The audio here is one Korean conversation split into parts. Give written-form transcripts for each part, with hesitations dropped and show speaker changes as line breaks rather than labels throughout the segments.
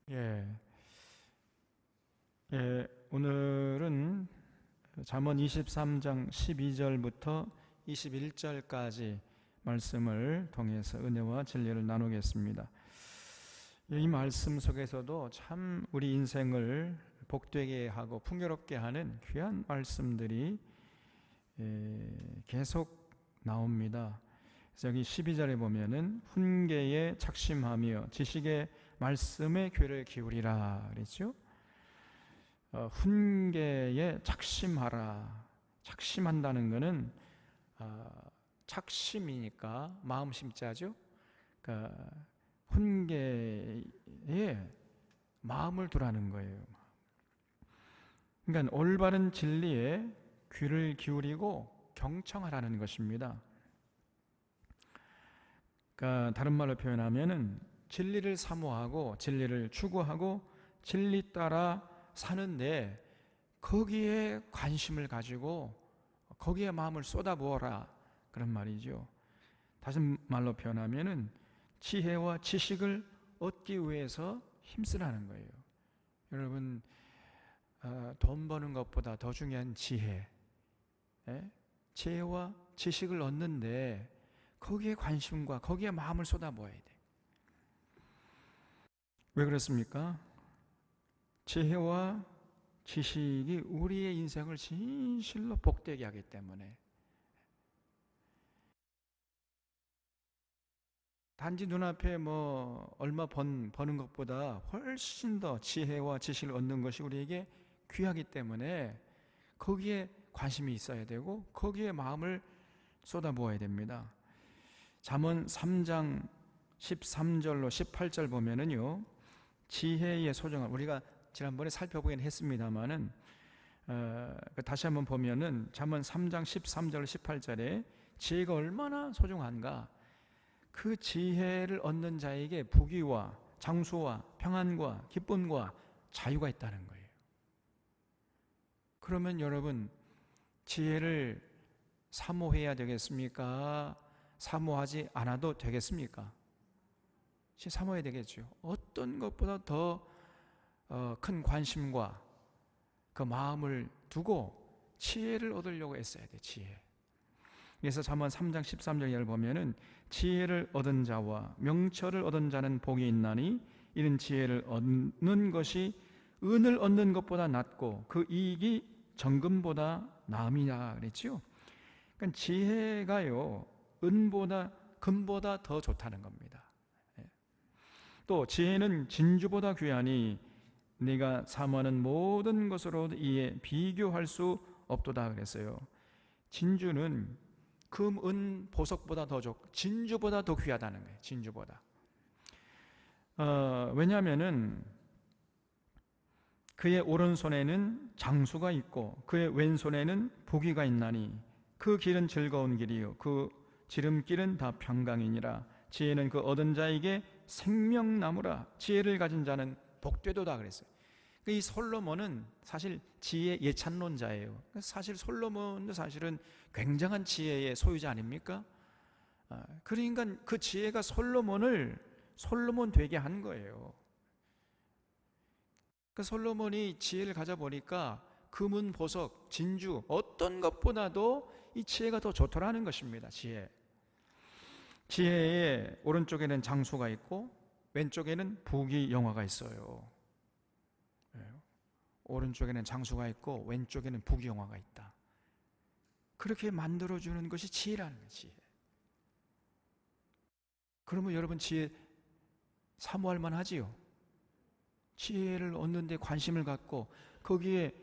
예, 오늘은 잠언 23장 12절부터 21절까지 말씀을 통해서 은혜와 진리를 나누겠습니다. 이 말씀 속에서도 참 우리 인생을 복되게 하고 풍요롭게 하는 귀한 말씀들이 계속 나옵니다. 그래서 여기 12절에 보면은 훈계에 착심하며 지식의 말씀에 귀를 기울이라 그랬죠. 훈계에 착심하라. 착심한다는 것은 착심이니까 마음 심자죠. 그러니까 훈계에 마음을 두라는 거예요. 그러니까 올바른 진리에 귀를 기울이고 경청하라는 것입니다. 그러니까 다른 말로 표현하면은 진리를 사모하고 진리를 추구하고 진리 따라 사는데 거기에 관심을 가지고 거기에 마음을 쏟아부어라, 그런 말이죠. 다시 말로 표현하면은 지혜와 지식을 얻기 위해서 힘쓰라는 거예요. 여러분, 돈 버는 것보다 더 중요한 지혜와 지식을 얻는데 거기에 관심과 거기에 마음을 쏟아부어야 돼. 왜 그렇습니까? 지혜와 지식이 우리의 인생을 진실로 복되게 하기 때문에. 단지 눈앞에 얼마 버는 것보다 훨씬 더 지혜와 지식을 얻는 것이 우리에게 귀하기 때문에 거기에 관심이 있어야 되고 거기에 마음을 쏟아부어야 됩니다. 잠언 3장 13절로 18절 보면은요, 지혜의 소중함, 우리가 지난번에 살펴보긴 했습니다만은 다시 한번 보면은 잠언 3장 13절 18절에 지혜가 얼마나 소중한가. 그 지혜를 얻는 자에게 부귀와 장수와 평안과 기쁨과 자유가 있다는 거예요. 그러면 여러분, 지혜를 사모해야 되겠습니까? 사모하지 않아도 되겠습니까? 사모해야 되겠죠. 어떤 것보다 더 큰 관심과 그 마음을 두고 지혜를 얻으려고 애써야 돼. 지혜. 그래서 잠언 3장 13절을 보면은 지혜를 얻은 자와 명철을 얻은 자는 복이 있나니 이는 지혜를 얻는 것이 은을 얻는 것보다 낫고 그 이익이 정금보다 나음이라 그랬죠. 그러니까 지혜가요, 은보다 금보다 더 좋다는 겁니다. 또 지혜는 진주보다 귀하니 네가 사모하는 모든 것으로 이에 비교할 수 없도다 그랬어요. 진주는 금, 은, 보석보다 더 좋고 진주보다 더 귀하다는 거예요. 진주보다. 왜냐하면은 그의 오른손에는 장수가 있고 그의 왼손에는 부귀가 있나니 그 길은 즐거운 길이요 그 지름길은 다 평강이니라. 지혜는 그 얻은 자에게 생명나무라. 지혜를 가진 자는 복되도다 그랬어요. 이 솔로몬은 사실 지혜 예찬론자예요. 사실 솔로몬도 사실은 굉장한 지혜의 소유자 아닙니까? 그러니까 그 지혜가 솔로몬을 솔로몬 되게 한 거예요. 그 솔로몬이 지혜를 가져보니까 금은 보석, 진주 어떤 것보다도 이 지혜가 더 좋더라는 것입니다. 지혜의 오른쪽에는 장수가 있고 왼쪽에는 부귀 영화가 있어요. 오른쪽에는 장수가 있고 왼쪽에는 부귀 영화가 있다. 그렇게 만들어주는 것이 지혜라는 거예요. 지혜. 그러면 여러분 지혜 사모할 만하지요. 지혜를 얻는 데 관심을 갖고 거기에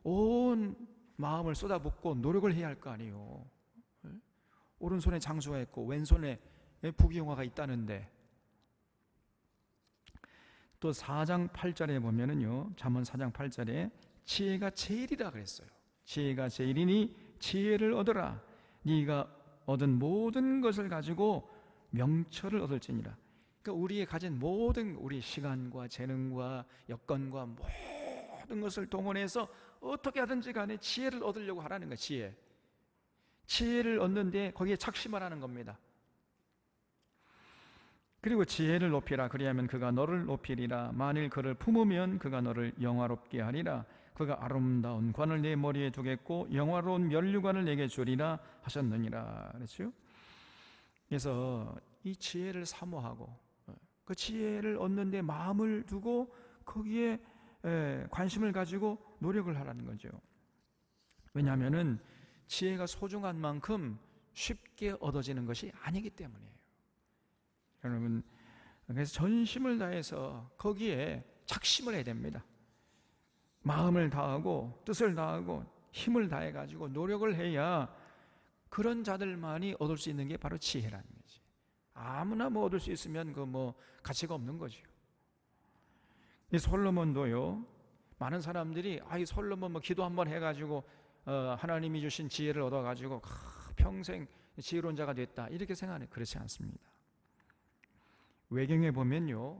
온 마음을 쏟아붓고 노력을 해야 할 거 아니에요. 오른손에 장수가 있고 왼손에 부귀 영화가 있다는데. 또 4장 8절에 보면은요, 잠언 4장 8절에 지혜가 제일이라 그랬어요. 지혜가 제일이니 지혜를 얻어라. 네가 얻은 모든 것을 가지고 명철을 얻을지니라. 그러니까 우리의 가진 모든 우리 시간과 재능과 여건과 모든 것을 동원해서 어떻게 하든지 간에 지혜를 얻으려고 하라는 거예요. 지혜를 얻는데 거기에 착심을 하는 겁니다. 그리고 지혜를 높이라. 그리하면 그가 너를 높이리라. 만일 그를 품으면 그가 너를 영화롭게 하리라. 그가 아름다운 관을 내 머리에 두겠고 영화로운 면류관을 내게 주리라 하셨느니라. 그렇죠? 그래서 이 지혜를 사모하고 그 지혜를 얻는 데 마음을 두고 거기에 관심을 가지고 노력을 하라는 거죠. 왜냐하면 지혜가 소중한 만큼 쉽게 얻어지는 것이 아니기 때문이에요. 여러분, 그래서 전심을 다해서 거기에 작심을 해야 됩니다. 마음을 다하고 뜻을 다하고 힘을 다해 가지고 노력을 해야 그런 자들만이 얻을 수 있는 게 바로 지혜라는 거지. 아무나 뭐 얻을 수 있으면 그 뭐 가치가 없는 거죠. 이 솔로몬도요, 많은 사람들이 이 솔로몬 뭐 기도 한번 해가지고 하나님이 주신 지혜를 얻어가지고 평생 지혜로운 자가 됐다 이렇게 생각하는, 그렇지 않습니다. 외경에 보면요,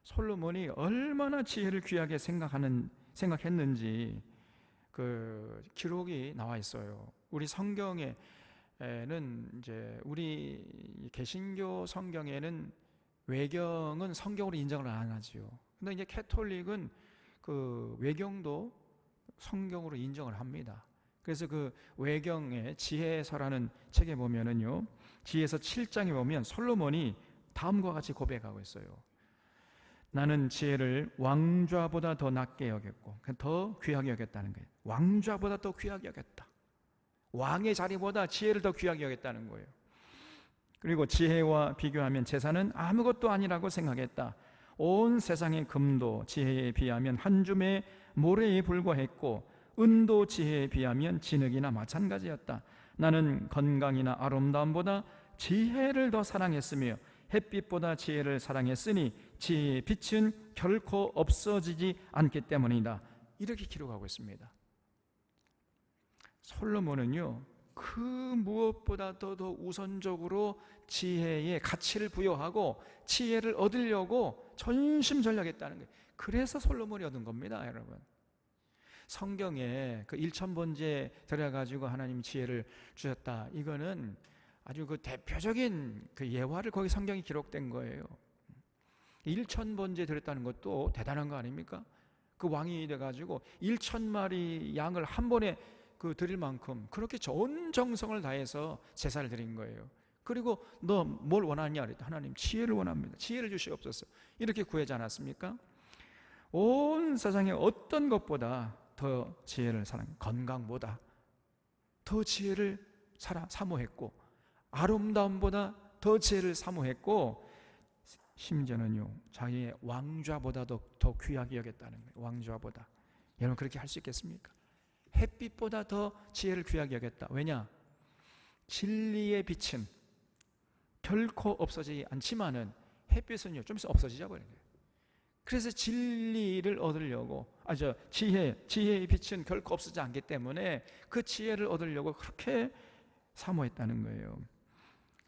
솔로몬이 얼마나 지혜를 귀하게 생각했는지 그 기록이 나와 있어요. 우리 성경에는 이제 우리 개신교 성경에는 외경은 성경으로 인정을 안 하지요. 근데 이제 캐톨릭은 그 외경도 성경으로 인정을 합니다. 그래서 그 외경의 지혜서라는 책에 보면은요, 지혜서 7장에 보면 솔로몬이 다음과 같이 고백하고 있어요. 나는 지혜를 왕좌보다 더 낮게 여겼고, 더 귀하게 여겼다는 거예요. 왕좌보다 더 귀하게 여겼다. 왕의 자리보다 지혜를 더 귀하게 여겼다는 거예요. 그리고 지혜와 비교하면 재산은 아무것도 아니라고 생각했다. 온 세상의 금도 지혜에 비하면 한 줌의 모래에 불과했고, 은도 지혜에 비하면 진흙이나 마찬가지였다. 나는 건강이나 아름다움보다 지혜를 더 사랑했으며 햇빛보다 지혜를 사랑했으니 지혜의 빛은 결코 없어지지 않기 때문이다. 이렇게 기록하고 있습니다. 솔로몬은요, 그 무엇보다도 더 우선적으로 지혜에 가치를 부여하고 지혜를 얻으려고 전심전력했다는 거예요. 그래서 솔로몬이 얻은 겁니다, 여러분. 성경에 그 일천번제 들여가지고 하나님 지혜를 주셨다, 이거는 아주 그 대표적인 그 예화를 거기 성경이 기록된 거예요. 일천번제 드렸다는 것도 대단한 거 아닙니까? 그 왕이 돼가지고 1,000마리 양을 한 번에 그 드릴 만큼 그렇게 전 정성을 다해서 제사를 드린 거예요. 그리고 너 뭘 원하냐 그랬더니 하나님 지혜를 원합니다. 지혜를 주시옵소서. 이렇게 구하지 않았습니까? 온 세상에 어떤 것보다 더 지혜를 사랑해, 건강보다 더 지혜를 사모했고, 아름다움보다 더 지혜를 사모했고, 심지어는요 자기의 왕좌보다도 더 귀하게 여겼다는 거예요. 왕좌보다. 여러분 그렇게 할 수 있겠습니까? 햇빛보다 더 지혜를 귀하게 여겼다. 왜냐? 진리의 빛은 결코 없어지지 않지만은 햇빛은요 좀 있으면 없어지자 버려요. 그래서 진리를 얻으려고 지혜의 빛은 결코 없어지지 않기 때문에 그 지혜를 얻으려고 그렇게 사모했다는 거예요.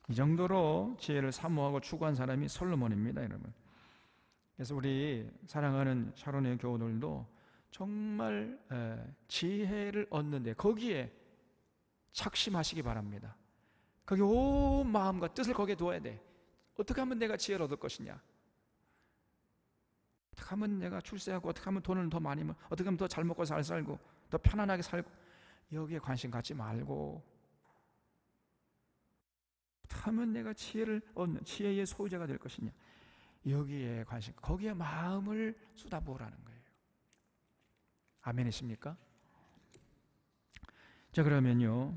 이 정도로 지혜를 사모하고 추구한 사람이 솔로몬입니다, 여러분. 그래서 우리 사랑하는 샤론의 교우들도 정말 지혜를 얻는데 거기에 착심하시기 바랍니다. 거기 온 마음과 뜻을 거기에 두어야 돼. 어떻게 하면 내가 지혜를 얻을 것이냐, 어떻게 하면 내가 출세하고, 어떻게 하면 돈을 더 많이, 어떻게 하면 더 잘 먹고 잘 살고 더 편안하게 살고, 여기에 관심 갖지 말고 어떻게 하면 내가 지혜를 얻는 지혜의 소유자가 될 것이냐, 여기에 관심, 거기에 마음을 쏟아부으라는 거예요. 아멘이십니까? 자, 그러면요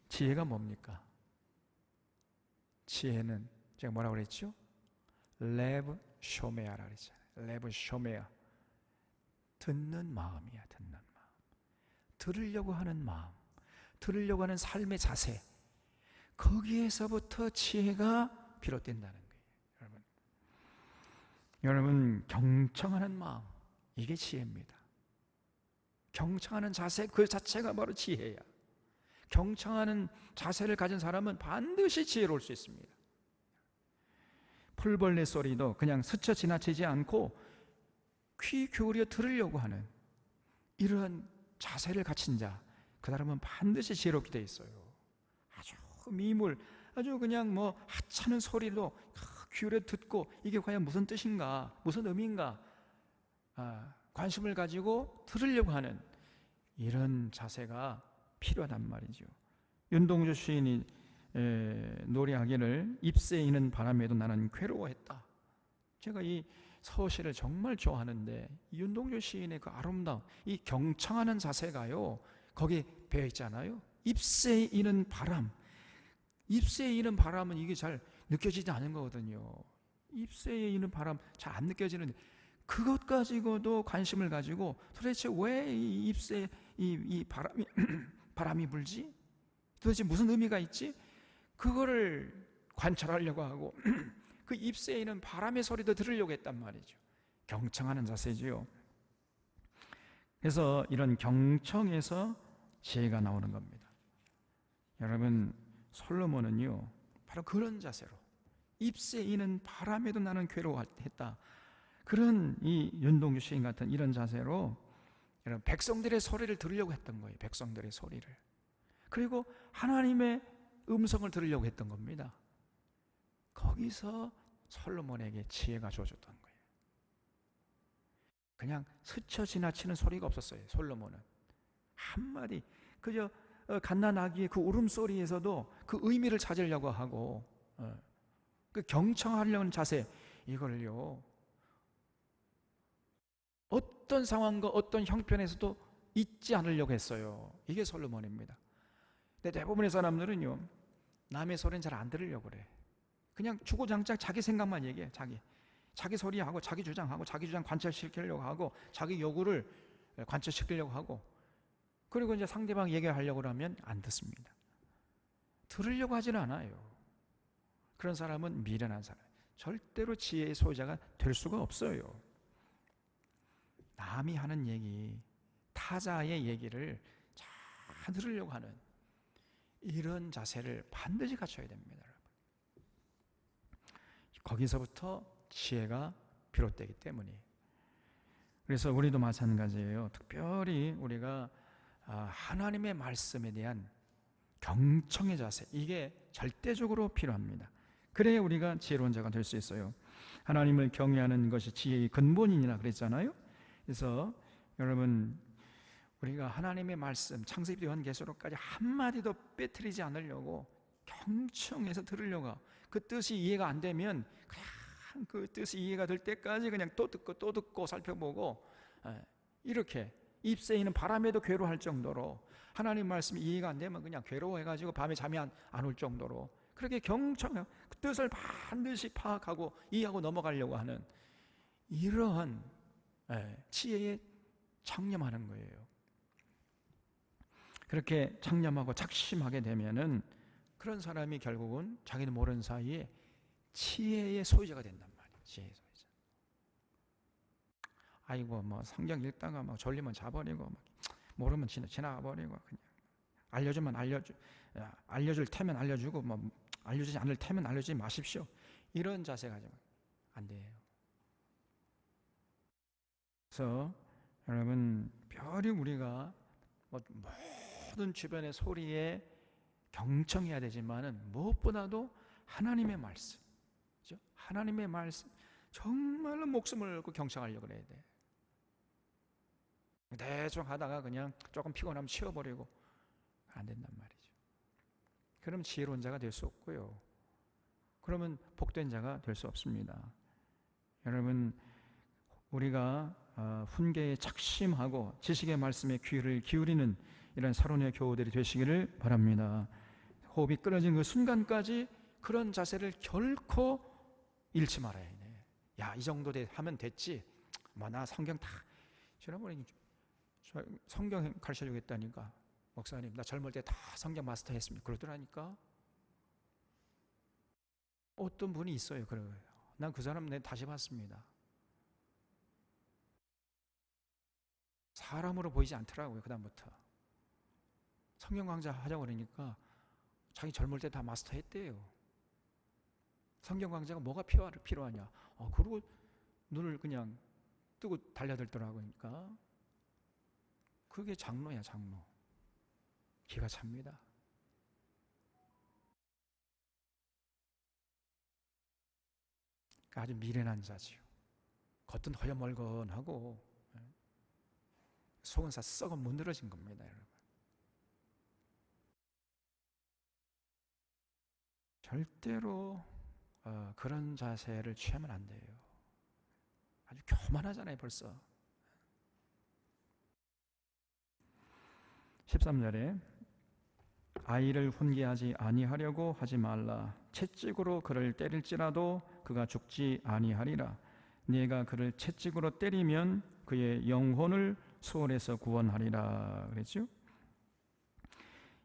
지혜가 뭡니까? 지혜는 제가 뭐라고 그랬죠? 레브 쇼메아라 그랬잖아요. 레브 쇼메아, 듣는 마음이야. 듣는 마음, 들으려고 하는 마음, 들으려고 하는 삶의 자세, 거기에서부터 지혜가 비롯된다는 거예요. 여러분 경청하는 마음, 이게 지혜입니다. 경청하는 자세 그 자체가 바로 지혜야. 경청하는 자세를 가진 사람은 반드시 지혜로울 수 있습니다. 풀벌레 소리도 그냥 스쳐 지나치지 않고 귀 기울여 들으려고 하는 이러한 자세를 갖춘 자, 그 사람은 반드시 지혜롭게 돼 있어요. 아주 미물, 아주 그냥 뭐 하찮은 소리도 귀를 듣고 이게 과연 무슨 뜻인가, 무슨 의미인가 관심을 가지고 들으려고 하는 이런 자세가 필요하단 말이죠. 윤동주 시인이 노래하기를 잎새 이는 바람에도 나는 괴로워했다. 제가 이 서시를 정말 좋아하는데 윤동주 시인의 그 아름다움, 이 경청하는 자세가요 거기에 배어 있잖아요. 잎새 이는 바람, 잎새에 이는 바람은 이게 잘 느껴지지 않은 거거든요. 잎새에 이는 바람 잘 안 느껴지는데 그것 가지고도 관심을 가지고 도대체 왜 이 잎새에 이 바람이 바람이 불지? 도대체 무슨 의미가 있지? 그거를 관찰하려고 하고 그 잎새에 있는 바람의 소리도 들으려고 했단 말이죠. 경청하는 자세지요. 그래서 이런 경청에서 지혜가 나오는 겁니다. 여러분, 솔로몬은요 바로 그런 자세로 잎새에 있는 바람에도 나는 괴로워했다. 그런 이 윤동주 시인 같은 이런 자세로 여러분 백성들의 소리를 들으려고 했던 거예요. 백성들의 소리를. 그리고 하나님의 음성을 들으려고 했던 겁니다. 거기서 솔로몬에게 지혜가 주어졌던 거예요. 그냥 스쳐 지나치는 소리가 없었어요. 솔로몬은 한마디 그저 갓난아기의 그 울음소리에서도 그 의미를 찾으려고 하고 그 경청하려는 자세, 이걸요 어떤 상황과 어떤 형편에서도 잊지 않으려고 했어요. 이게 솔로몬입니다. 근데 대부분의 사람들은요 남의 소리는 잘 안 들으려고 그래. 그냥 주구장창 자기 생각만 얘기해. 자기 소리하고 자기 주장하고 자기 주장 관철시키려고 하고 자기 요구를 관철시키려고 하고, 그리고 이제 상대방 얘기하려고 하면 안 듣습니다. 들으려고 하지는 않아요. 그런 사람은 미련한 사람, 절대로 지혜의 소유자가 될 수가 없어요. 남이 하는 얘기, 타자의 얘기를 잘 들으려고 하는 이런 자세를 반드시 갖춰야 됩니다. 여러분. 거기서부터 지혜가 비롯되기 때문이에요. 그래서 우리도 마찬가지예요. 특별히 우리가 하나님의 말씀에 대한 경청의 자세, 이게 절대적으로 필요합니다. 그래야 우리가 지혜로운 자가 될 수 있어요. 하나님을 경외하는 것이 지혜의 근본이니라 그랬잖아요. 그래서 여러분, 우리가 하나님의 말씀 창세기부터 요한계시록까지 한마디도 빼뜨리지 않으려고 경청해서 들으려고, 그 뜻이 이해가 안 되면 그냥 그 뜻이 이해가 될 때까지 그냥 또 듣고 살펴보고, 이렇게 잎새에 있는 바람에도 괴로워할 정도로 하나님 말씀이 이해가 안 되면 그냥 괴로워해가지고 밤에 잠이 안 올 정도로 그렇게 경청, 그 뜻을 반드시 파악하고 이해하고 넘어가려고 하는 이러한 지혜에 창념하는 거예요. 그렇게 창념하고 작심하게 되면은 그런 사람이 결국은 자기는 모르는 사이에 지혜의 소유자가 된단 말이에요. 지혜의 소유자. 아이고 뭐 성경 읽다가 막 졸리면 자버리고 막 모르면 지나가버리고, 그냥 알려주면 알려줄 테면 알려주고 뭐 알려주지 않을 테면 알려주지 마십시오. 이런 자세 가지고 안 돼요. 그래서 여러분, 별이 우리가 모든 주변의 소리에 경청해야 되지만은 무엇보다도 하나님의 말씀, 그렇죠? 하나님의 말씀 정말로 목숨을 걸고 경청하려고 해야 돼. 대충 하다가 그냥 조금 피곤하면 치워버리고 안 된단 말이죠. 그럼 지혜로운 자가 될 수 없고요. 그러면 복된 자가 될 수 없습니다. 여러분, 우리가 훈계에 착심하고 지식의 말씀에 귀를 기울이는 이런 사론의 교우들이 되시기를 바랍니다. 호흡이 끊어지는 그 순간까지 그런 자세를 결코 잃지 말아야 돼. 야, 이 정도 하면 됐지. 뭐 나 성경 다 지난번에 성경 가르쳐주겠다니까 목사님 나 젊을 때 다 성경 마스터했습니다. 그러더라니까. 어떤 분이 있어요. 그래요. 난 그 사람 다시 봤습니다. 사람으로 보이지 않더라고요. 그 다음부터 성경 강좌 하자고 그러니까 자기 젊을 때 다 마스터했대요. 성경 강좌가 뭐가 필요하냐. 그러고 눈을 그냥 뜨고 달려들더라고요. 그러니까 그게 장로야, 장로. 기가 찹니다. 아주 미련한 자지요. 겉은 허여멀건하고 속은 다 썩어 문드러진 겁니다, 여러분. 절대로 그런 자세를 취하면 안 돼요. 아주 교만하잖아요, 벌써. 13절에 아이를 훈계하지 아니하려고 하지 말라. 채찍으로 그를 때릴지라도 그가 죽지 아니하리라. 네가 그를 채찍으로 때리면 그의 영혼을 수월에서 구원하리라 그랬죠.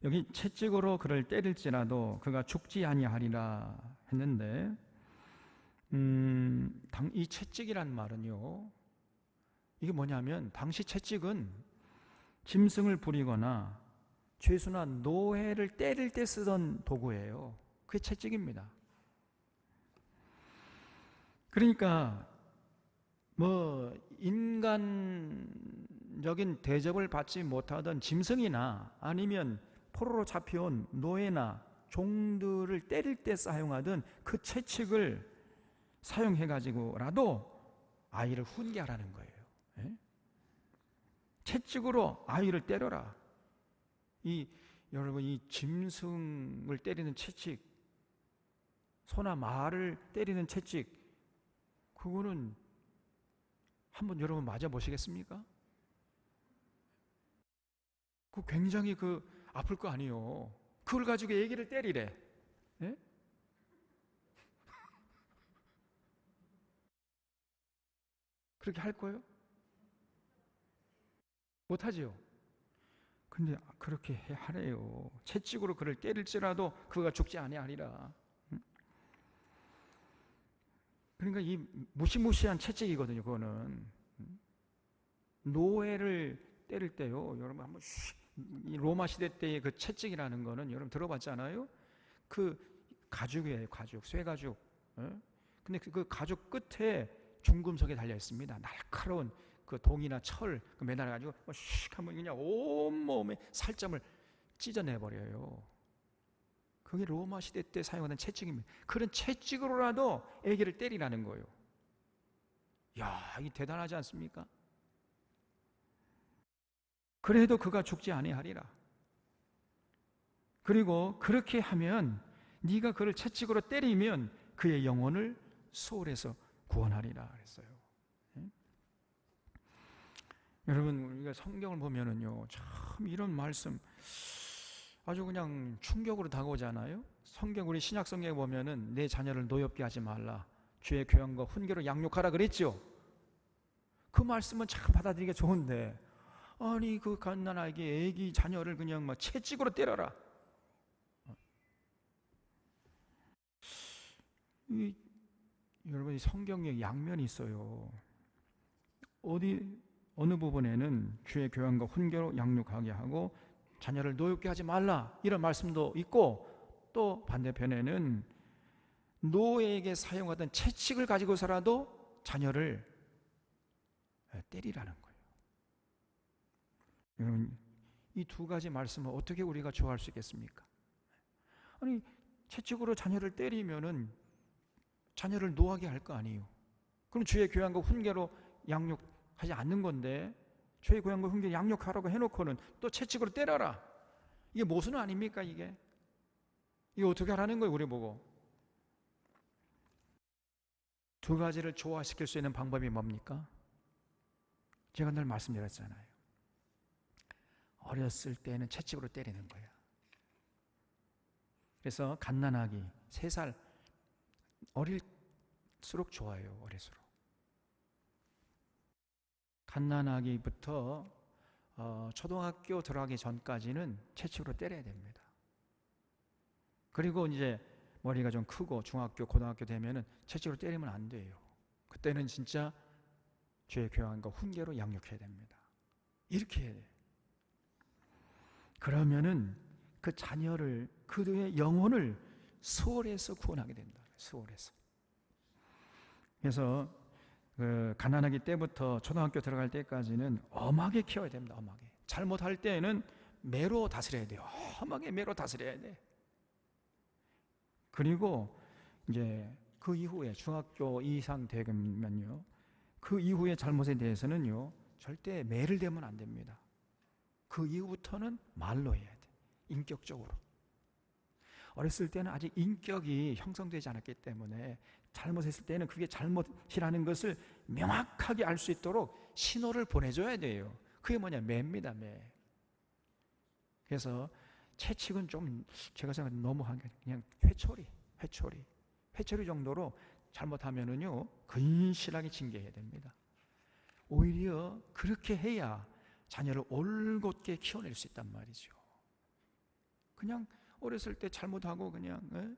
여기 채찍으로 그를 때릴지라도 그가 죽지 아니하리라 했는데 이 채찍이란 말은요, 이게 뭐냐면 당시 채찍은 짐승을 부리거나 죄수나 노예를 때릴 때 쓰던 도구예요. 그게 채찍입니다. 그러니까 뭐 인간적인 대접을 받지 못하던 짐승이나 아니면 포로로 잡혀온 노예나 종들을 때릴 때 사용하던 그 채찍을 사용해가지고라도 아이를 훈계하라는 거예요. 채찍으로 아이를 때려라. 여러분, 이 짐승을 때리는 채찍, 소나 말을 때리는 채찍, 그거는 한번 여러분 맞아 보시겠습니까? 그 굉장히 아플 거 아니에요. 그걸 가지고 애기를 때리래. 예? 그렇게 할 거예요? 못하지요. 근데 그렇게 하래요. 채찍으로 그를 때릴지라도 그가 죽지 아니하리라. 그러니까 이 무시무시한 채찍이거든요. 그거는 노예를 때릴 때요, 여러분 한번 이 로마 시대 때의 그 채찍이라는 거는 여러분 들어봤잖아요. 그 가죽이에요, 가죽, 쇠가죽. 근데 그 가죽 끝에 중금속이 달려 있습니다. 날카로운 그 동이나 철 매달아가지고 슉 하면 그냥 온몸에 살점을 찢어내버려요. 그게 로마 시대 때 사용하던 채찍입니다. 그런 채찍으로라도 애기를 때리라는 거예요. 야, 이게 대단하지 않습니까? 그래도 그가 죽지 아니하리라. 그리고 그렇게 하면 네가 그를 채찍으로 때리면 그의 영혼을 소홀에서 구원하리라 그랬어요. 여러분, 우리가 성경을 보면은요, 참 이런 말씀 아주 그냥 충격으로 다가오잖아요. 성경, 우리 신약 성경에 보면은 내 자녀를 노엽게 하지 말라, 주의 교양과 훈계로 양육하라 그랬죠. 그 말씀은 참 받아들이기가 좋은데, 아니 그 갓난아기 애기 자녀를 그냥 막 채찍으로 때려라. 여러분, 이 성경에 양면이 있어요. 어느 부분에는 주의 교양과 훈계로 양육하게 하고 자녀를 노엽게 하지 말라 이런 말씀도 있고, 또 반대편에는 노예에게 사용하던 채찍을 가지고서라도 자녀를 때리라는 거예요. 여러분, 이 두 가지 말씀을 어떻게 우리가 좋아할 수 있겠습니까? 아니, 채찍으로 자녀를 때리면은 자녀를 노하게 할 거 아니에요. 그럼 주의 교양과 훈계로 양육하지 않는 건데, 주의 교양과 훈계 양육하라고 해놓고는 또 채찍으로 때려라. 이게 모순 아닙니까? 이게 어떻게 하라는 거예요, 우리 보고? 두 가지를 조화시킬 수 있는 방법이 뭡니까? 제가 늘 말씀드렸잖아요. 어렸을 때는 채찍으로 때리는 거예요. 그래서 갓난아기 3살 어릴수록 좋아요. 어릴수록. 갓난아기부터 초등학교 들어가기 전까지는 채찍으로 때려야 됩니다. 그리고 이제 머리가 좀 크고 중학교, 고등학교 되면은 채찍으로 때리면 안 돼요. 그때는 진짜 주의 교양과 훈계로 양육해야 됩니다. 이렇게 해야 돼요. 그러면은 그 자녀를, 그의 영혼을 수월에서 구원하게 된다. 수월에서. 그래서 가난하기 때부터 초등학교 들어갈 때까지는 엄하게 키워야 됩니다. 엄하게. 잘못할 때에는 매로 다스려야 돼요. 엄하게 매로 다스려야 돼. 그리고 이제 그 이후에 중학교 이상 되면요, 그 이후의 잘못에 대해서는요 절대 매를 대면 안 됩니다. 그 이후부터는 말로 해야 돼. 인격적으로. 어렸을 때는 아직 인격이 형성되지 않았기 때문에 잘못했을 때는 그게 잘못이라는 것을 명확하게 알 수 있도록 신호를 보내줘야 돼요. 그게 뭐냐? 매입니다. 매. 그래서 채찍은 좀 제가 생각하기엔 너무한 게 그냥 회초리 정도로 잘못하면은요 근실하게 징계해야 됩니다. 오히려 그렇게 해야 자녀를 올곧게 키워낼 수 있단 말이죠. 그냥 어렸을 때 잘못하고 그냥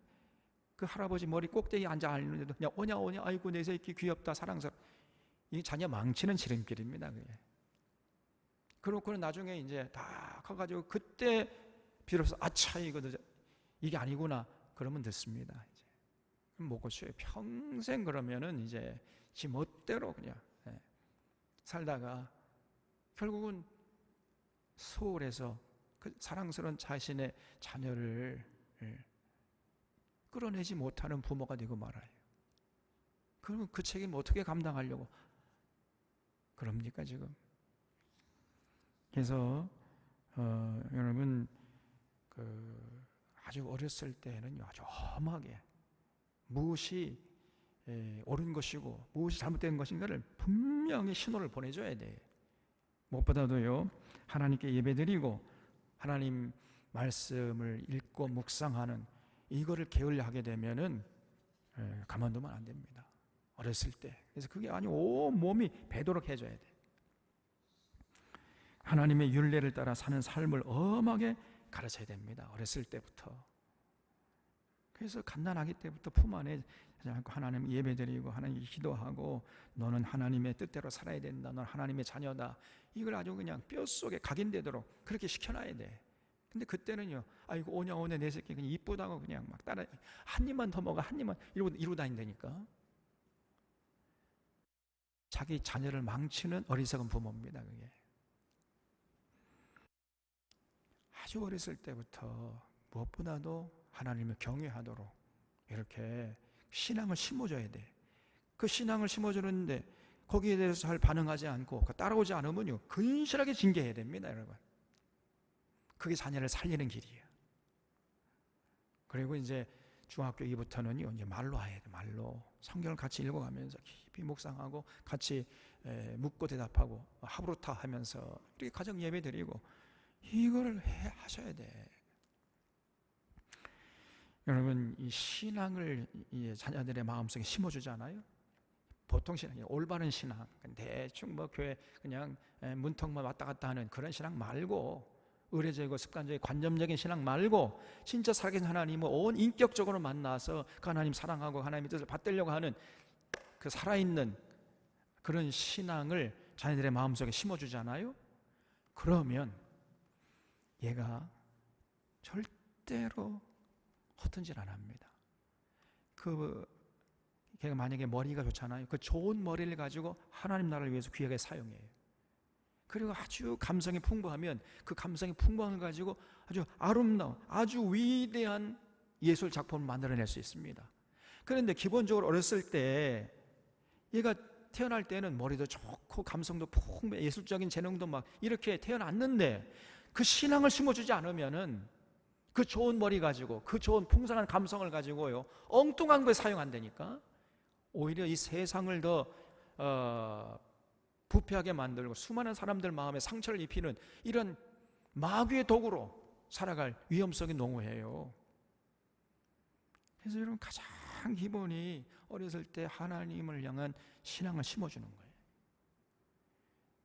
그 할아버지 머리 꼭대기에 앉아 있는데도 그냥 오냐 아이고 내 새끼 귀엽다 사랑스러워, 이 자녀 망치는 지름길입니다. 그게. 그렇고는 나중에 이제 다 커가지고 그때 비로소 아차 이게 아니구나 그러면 듣습니다. 이제 못 고쳐요. 평생 그러면은 이제 지 멋대로 그냥 살다가 결국은 소홀해서 그 사랑스러운 자신의 자녀를 끌어내지 못하는 부모가 되고 말아요. 그러면 그 책임 어떻게 감당하려고 그럽니까 지금? 그래서 여러분 아주 어렸을 때는요 아주 험하게 무엇이 옳은 것이고 무엇이 잘못된 것인가를 분명히 신호를 보내줘야 돼. 무엇보다도요 하나님께 예배드리고 하나님 말씀을 읽고 묵상하는 이거를 게을리 하게 되면은 가만두면 안 됩니다. 어렸을 때. 그래서 그게 아니 온 몸이 배도록 해줘야 돼. 하나님의 율례를 따라 사는 삶을 엄하게 가르쳐야 됩니다. 어렸을 때부터. 그래서 갓난아기 때부터 품 안에 하나님 예배드리고 하나님 기도하고 너는 하나님의 뜻대로 살아야 된다. 너는 하나님의 자녀다. 이걸 아주 그냥 뼛속에 각인되도록 그렇게 시켜놔야 돼. 근데 그때는요 아이고 오냐 내 새끼 그냥 이쁘다고 그냥 막 따라 한 입만 더 먹어 한 입만 이러고 다닌다니까. 자기 자녀를 망치는 어리석은 부모입니다. 그게. 아주 어렸을 때부터 무엇보다도 하나님을 경외하도록 이렇게 신앙을 심어줘야 돼. 그 신앙을 심어주는데 거기에 대해서 잘 반응하지 않고 따라오지 않으면요 근실하게 징계해야 됩니다. 여러분. 그게 자녀를 살리는 길이에요. 그리고 이제 중학교 2부터는요 이제 말로 해야 돼. 말로 성경을 같이 읽어가면서 깊이 묵상하고 같이 묻고 대답하고 하브루타 하면서 이렇게 가정 예배 드리고 이거를 하셔야 돼. 여러분 이 신앙을 자녀들의 마음속에 심어주잖아요. 보통 신앙이 올바른 신앙, 대충 뭐 교회 그냥 문턱만 왔다 갔다 하는 그런 신앙 말고 의례적이고 습관적이고 관념적인 신앙 말고 진짜 살아계신 하나님을 온 인격적으로 만나서 그 하나님 사랑하고 하나님의 뜻을 받들려고 하는 그 살아있는 그런 신앙을 자녀들의 마음속에 심어주잖아요. 그러면 얘가 절대로 허튼 짓 안 합니다. 걔가 만약에 머리가 좋잖아요. 그 좋은 머리를 가지고 하나님 나라를 위해서 귀하게 사용해요. 그리고 아주 감성이 풍부하면 그 감성이 풍부한 걸 가지고 아주 아름다운 아주 위대한 예술 작품을 만들어낼 수 있습니다. 그런데 기본적으로 어렸을 때 얘가 태어날 때는 머리도 좋고 감성도 풍부 예술적인 재능도 막 이렇게 태어났는데 그 신앙을 심어주지 않으면은 그 좋은 머리 가지고 그 좋은 풍성한 감성을 가지고요 엉뚱한 거에 사용한다니까. 오히려 이 세상을 더 부패하게 만들고 수많은 사람들 마음에 상처를 입히는 이런 마귀의 도구로 살아갈 위험성이 농후해요. 그래서 여러분 가장 기본이 어렸을 때 하나님을 향한 신앙을 심어주는 거예요.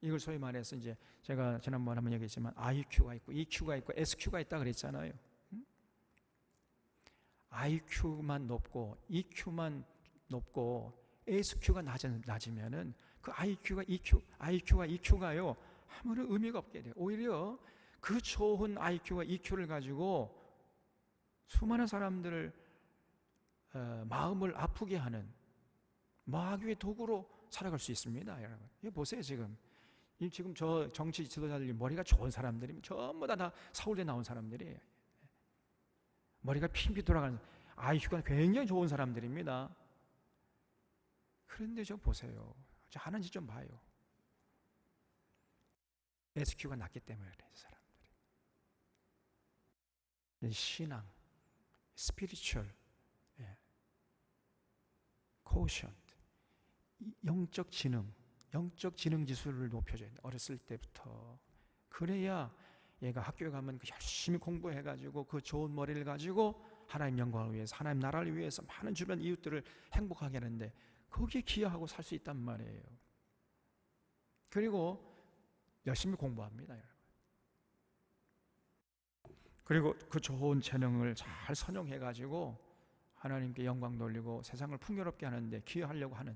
이걸 소위 말해서 이제 제가 지난번에 한번 얘기했지만 IQ가 있고 EQ가 있고 SQ가 있다 그랬잖아요. IQ만 높고 EQ만 높고 SQ가 낮으면은 그 IQ가 EQ가요 아무런 의미가 없게 돼요. 오히려 그 좋은 IQ와 EQ를 가지고 수많은 사람들을 마음을 아프게 하는 마귀의 도구로 살아갈 수 있습니다. 여러분 이거 보세요. 지금 저 정치 지도자들이 머리가 좋은 사람들이 전부 다 서울대 나온 사람들이에요. 머리가 핑핑 돌아가는 IQ가 굉장히 좋은 사람들입니다. 그런데 좀 보세요. 저 하는지 좀 봐요. SQ가 낮기 때문에 그래요, 사람들이. 신앙, 스피리추얼, 코션트, 영적 지능 지수를 높여줘야 돼. 어렸을 때부터. 그래야 얘가 학교에 가면 열심히 공부해가지고 그 좋은 머리를 가지고 하나님 영광을 위해서, 하나님 나라를 위해서 많은 주변 이웃들을 행복하게 하는데 거기에 기여하고 살 수 있단 말이에요. 그리고 열심히 공부합니다, 여러분. 그리고 그 좋은 재능을 잘 선용해가지고 하나님께 영광 돌리고 세상을 풍요롭게 하는데 기여하려고 하는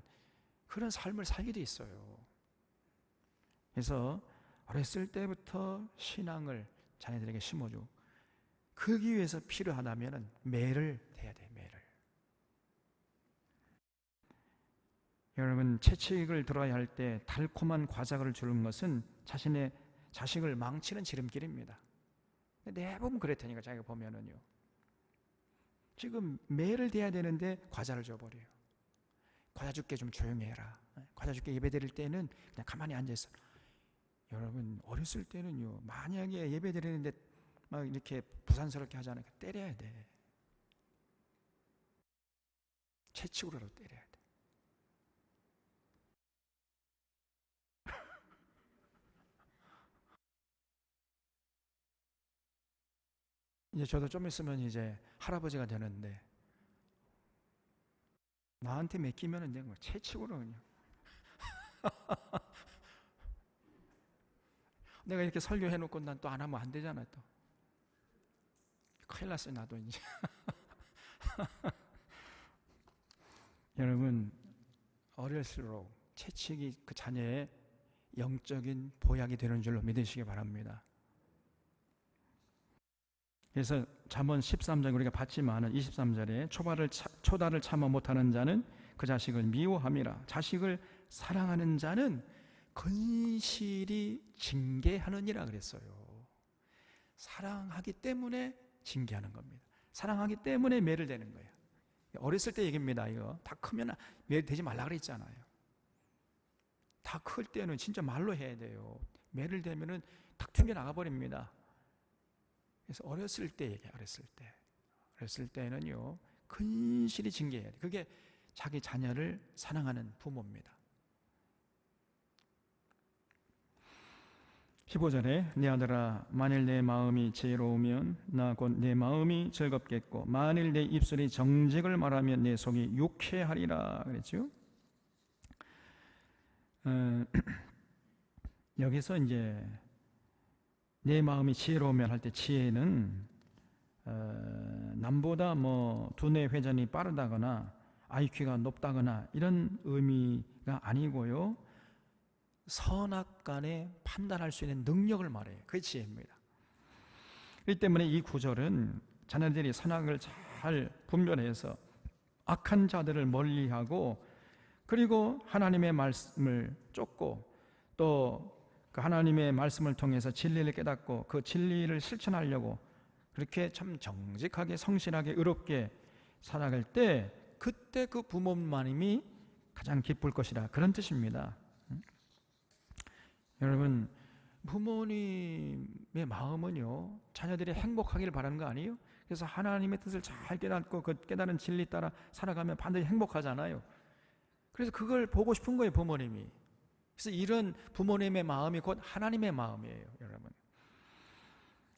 그런 삶을 살게 돼 있어요. 그래서 어렸을 때부터 신앙을 자녀들에게 심어주고, 그기 위해서 필요하다면 매를 대야 돼, 매를. 여러분, 채찍을 들어야 할 때 달콤한 과자를 주는 것은 자신의 자식을 망치는 지름길입니다. 내보면 그랬다니까. 자기가 보면은요, 지금 매를 대야 되는데 과자를 줘버려요. 과자 줄게, 좀 조용히 해라. 과자 줄게. 예배 드릴 때는 그냥 가만히 앉아있어. 여러분, 어렸을 때는요, 만약에 예배 드리는데 막 이렇게 부산스럽게 하잖아요. 때려야 돼. 채찍으로라도 때려야 돼. 이제 저도 좀 있으면 이제 할아버지가 되는데, 나한테 맡기면 이제 뭐 채찍으로 그냥. 내가 이렇게 설교해놓고 난 또 안 하면 안 되잖아요. 또 큰일 났어요, 나도 이제. 여러분, 어릴수록 채찍이 그 자녀의 영적인 보약이 되는 줄로 믿으시기 바랍니다. 그래서 잠언 13장 우리가 봤지만은 23절에 초다를 참아 못하는 자는 그 자식을 미워함이라. 자식을 사랑하는 자는 건실히 징계하느니라 그랬어요. 사랑하기 때문에 징계하는 겁니다. 사랑하기 때문에 매를 대는 거예요. 어렸을 때 얘기입니다. 이거 다 크면 매 대지 말라 그랬잖아요. 다 클 때는 진짜 말로 해야 돼요. 매를 대면은 탁 튕겨 나가 버립니다. 그래서 어렸을 때 얘기해요. 어렸을 때는요, 근실히 징계해야 돼요. 그게 자기 자녀를 사랑하는 부모입니다. 15절에 내 아들아, 만일 내 마음이 지혜로우면 나 곧 내 마음이 즐겁겠고, 만일 내 입술이 정직을 말하면 내 속이 유쾌하리라 그랬죠. 여기서 이제 내 마음이 지혜로우면 할 때 지혜는 남보다 뭐 두뇌 회전이 빠르다거나 IQ가 높다거나 이런 의미가 아니고요, 선악간에 판단할 수 있는 능력을 말해요. 그게 지혜입니다. 그렇기 때문에 이 구절은 자녀들이 선악을 잘 분별해서 악한 자들을 멀리하고, 그리고 하나님의 말씀을 쫓고 또 그 하나님의 말씀을 통해서 진리를 깨닫고 그 진리를 실천하려고 그렇게 참 정직하게 성실하게 의롭게 살아갈 때, 그때 그 부모님이 가장 기쁠 것이라, 그런 뜻입니다. 여러분, 부모님의 마음은요, 자녀들이 행복하기를 바라는 거 아니에요? 그래서 하나님의 뜻을 잘 깨닫고 그 깨달은 진리 따라 살아가면 반드시 행복하잖아요. 그래서 그걸 보고 싶은 거예요, 부모님이. 그래서 이런 부모님의 마음이 곧 하나님의 마음이에요, 여러분.